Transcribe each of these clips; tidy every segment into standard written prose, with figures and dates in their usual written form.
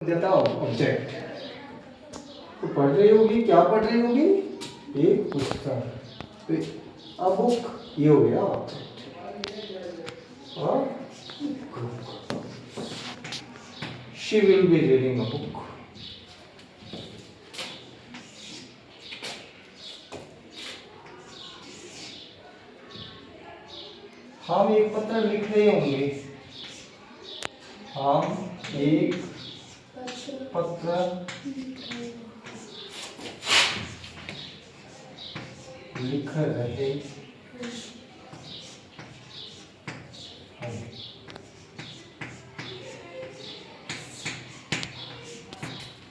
देता ऑब्जेक्ट तो पढ़ रही होगी, क्या पढ़ रही होगी? एक पुस्तक। तो बुक ये हो गया ऑब्जेक्ट और she will be reading a book. हम एक पत्र लिख रहे होंगे, हम एक पत्र लिख रहे होंगे।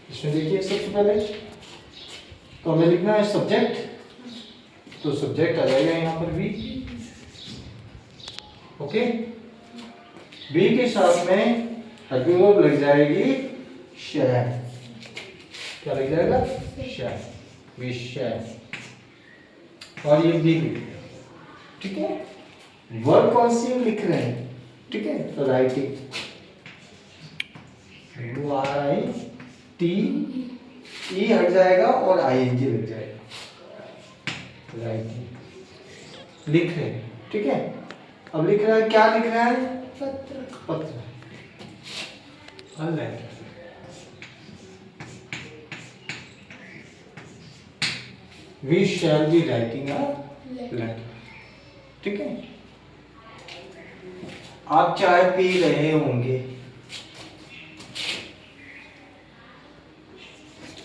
इसमें देखिए सबसे पहले तो हमें लिखना है सब्जेक्ट, तो सब्जेक्ट आ जाएगा यहाँ पर बी। ओके, बी के साथ में हेल्पिंग वर्ब लग जाएगी शैल। क्या लग जाएगा? शैल, वी शैल। और ये बी, ठीक है। वर्ब कौन सी लिख रहे हैं? ठीक है, तो writing, you are I T, ई हट जाएगा और आई एन जी लग जाएगा। राइटिंग, लिख रहे हैं, ठीक है। अब लिख रहा है, क्या लिख रहा है? पत्र, पत्र, a letter। We shall be writing a letter, ठीक है। आप चाय पी रहे होंगे,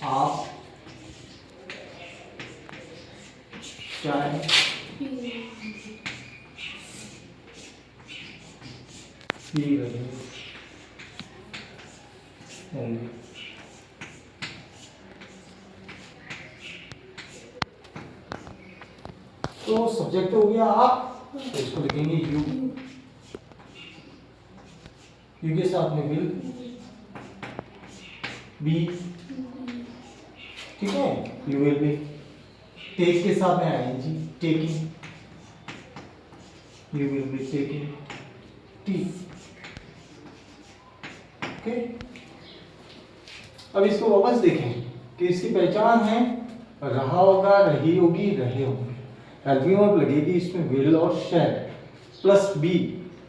आप चाय पी रहे होंगे। तो सब्जेक्ट हो गया आप, तो इसको लिखेंगे यू, यू के साथ में विल, बी, ठीक है, यू विल बी। टेक के साथ में आएंगे taking, you will be taking tea. Okay, अब इसको वापस देखें कि इसकी पहचान है, रहा होगा, रही होगी, रहे होंगे। हेल्पिंग वर्ब लगेगी इसमें विल और shall plus be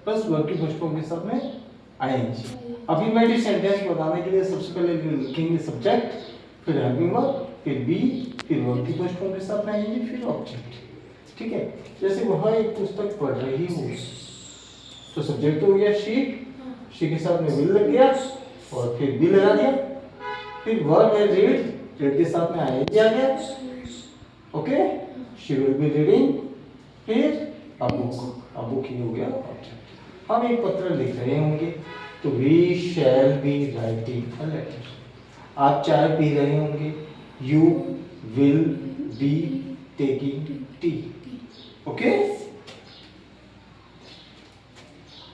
plus verb की फर्स्ट फॉर्म के साथ में आईएनजी। अफर्मेटिव सेंटेंस बताने के लिए सबसे पहले लिखेंगे सब्जेक्ट, फिर हेल्पिंग वर्ब, फिर बी, फिर वर्ब की फर्स्ट फॉर्म के साथ में आएंगे, फिर ऑब्जेक्ट, ठीक है। जैसे वह एक पुस्तक पढ़ रही हो, तो सब्जेक्ट हो गया शी, शी के साथ में विल लग गया और फिर बी लगा दिया, फिर वर्ब है रीड, रीड के साथ में आईएनजी आ गया। Okay, she will be reading, फिर अ बुक, अ बुक ही हो गया ऑब्जेक्ट। हम एक पत्र लिख रहे होंगे, तो we shall be writing a letter. आप चाय पी रहे होंगे, you will be taking tea. Okay,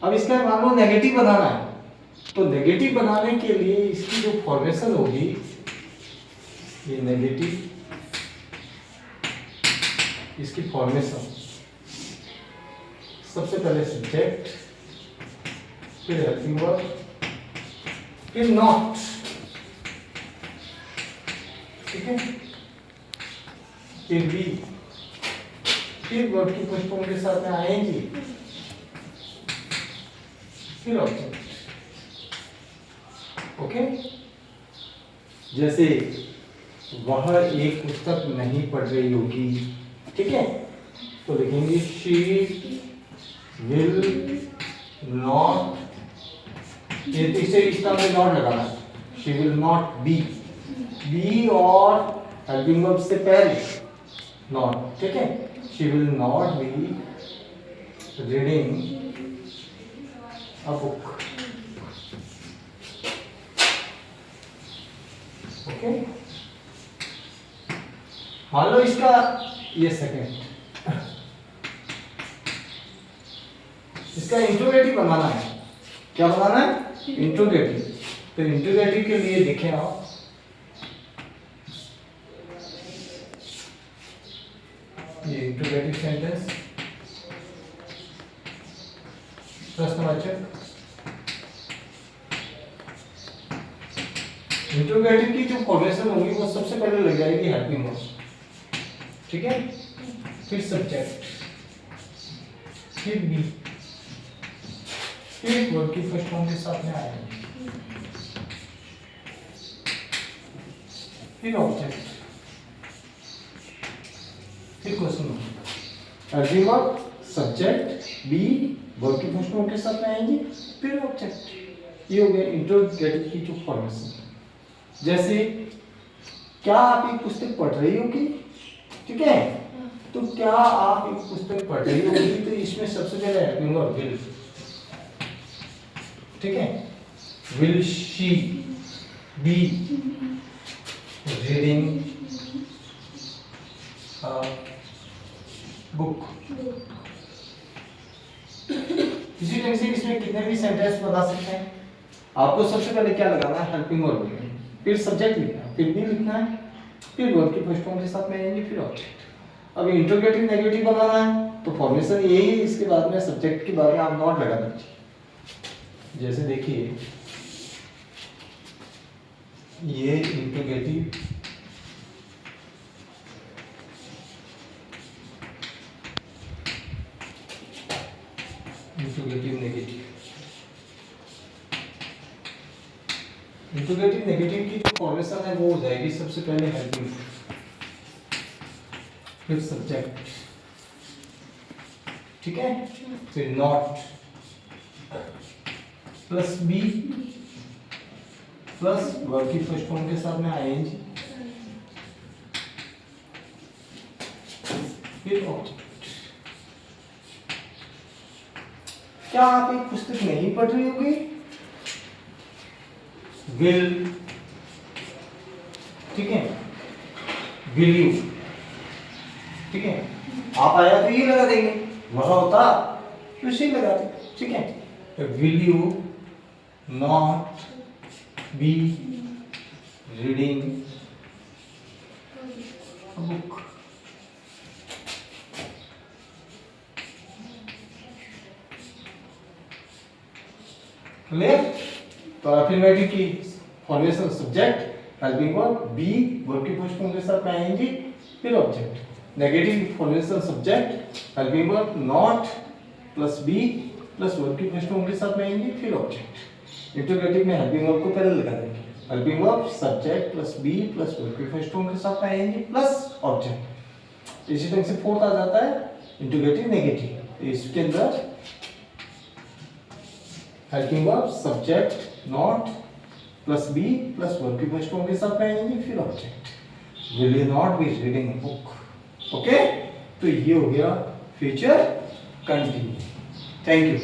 अब इसका मान लो नेगेटिव बनाना है, तो नेगेटिव बनाने के लिए इसकी जो फॉर्मेशन होगी, ये नेगेटिव, इसकी फॉर्मेशन सबसे पहले सब्जेक्ट, फिर हेल्पिंग वर्ब, फिर नॉट, ठीक है, फिर बी, फिर वर्ब की फर्स्ट फॉर्म के साथ में आएंगे, फिर ऑब्जेक्ट। ओके, जैसे वह एक पुस्तक नहीं पढ़ रही होगी, ठीक है, तो लिखेंगे शी विल नॉट, ये तीसरे इस्ता में नॉट लगाना, she will not be, be और हेल्पिंग वर्ब से पहले नॉट, ठीक है, she will not be reading a book. Okay, मान लो इसका ये सेकंड, इसका इंट्रोगेटिव बनाना है। क्या बनाना है? इंट्रोगेटिव। तो इंट्रोगेटिव के लिए देखें आप, ये इंट्रोगेटिव सेंटेंस, प्रश्नवाचक, इंट्रोगेटिव की जो फॉर्मेशन होगी वो सबसे पहले लग जाएगी हेल्पिंग वर्ब, ठीक है, फिर सब्जेक्ट, फिर बी, फिर वर्ब की फर्स्ट फॉर्म के साथ में आएंगे, फिर ऑब्जेक्ट, फिर question helping verb, subject, be, verb की फर्स्ट फॉर्म के साथ में आएंगे, फिर ऑब्जेक्ट। ये हो गया इंट्रोगेटिव की जो फॉर्मेशन। जैसे क्या आप एक पुस्तक पढ़ रही होगी, ठीक है, तो क्या आप एक पुस्तक पढ़ रही होगी, तो इसमें सबसे पहले हेल्पिंग वर्ब विल, ठीक है, will she be reading a book. इसी तरह से इसमें कितने भी सेंटेंस बता सकते हैं। आपको सबसे पहले क्या लगाना है, हेल्पिंग वर्ब, फिर सब्जेक्ट लिखना है, फिर भी लिखना है, फिर वर्ब की फर्स्ट फॉर्म के साथ में आएंगे, फिर ऑब्जेक्ट। अब इंट्रोगेटिव नेगेटिव बनाना है तो फॉर्मेशन यही है, इसके बाद में सब्जेक्ट के बाद में आप नॉट लगा दीजिए। जैसे देखिए ये interrogative, interrogative negative, interrogative negative की जो फॉर्मेशन है वो हो जाएगी सबसे पहले हेल्पिंग, फिर सब्जेक्ट, ठीक है, फिर not plus be plus verb की फर्स्ट फॉर्म के साथ में आईएनजी, फिर ऑब्जेक्ट। क्या आप एक पुस्तक नहीं पढ़ रही होगी, विल, ठीक है, विल यू, ठीक है, आप आया तो ये लगा देंगे, वहां होता तो इसे लगा दें, ठीक है। Will you not be reading a book. Clear? तो अफर्मेटिव की formation subject, helping verb, be verb की फर्स्ट फॉर्म के साथ में आएंगे, फिर object. Negative formation subject, helping verb, not plus be plus verb की फर्स्ट फॉर्म के साथ में आएंगे, फिर ऑब्जेक्ट। इंट्रोगेटिव में हेल्पिंग वर्ब को पहले लगा देंगे, helping verb subject plus be plus verb की फर्स्ट फॉर्म के साथ में आएंगे प्लस ऑब्जेक्ट। इसी तरह से फोर्थ आ जाता है इंट्रोगेटिव नेगेटिव, इसके अंदर helping verb subject not plus be plus verb की फर्स्ट फॉर्म के साथ में आएंगे, फिर object. Will you not be reading a book. Okay, तो ये हो गया फ्यूचर कंटिन्यू। Thank you.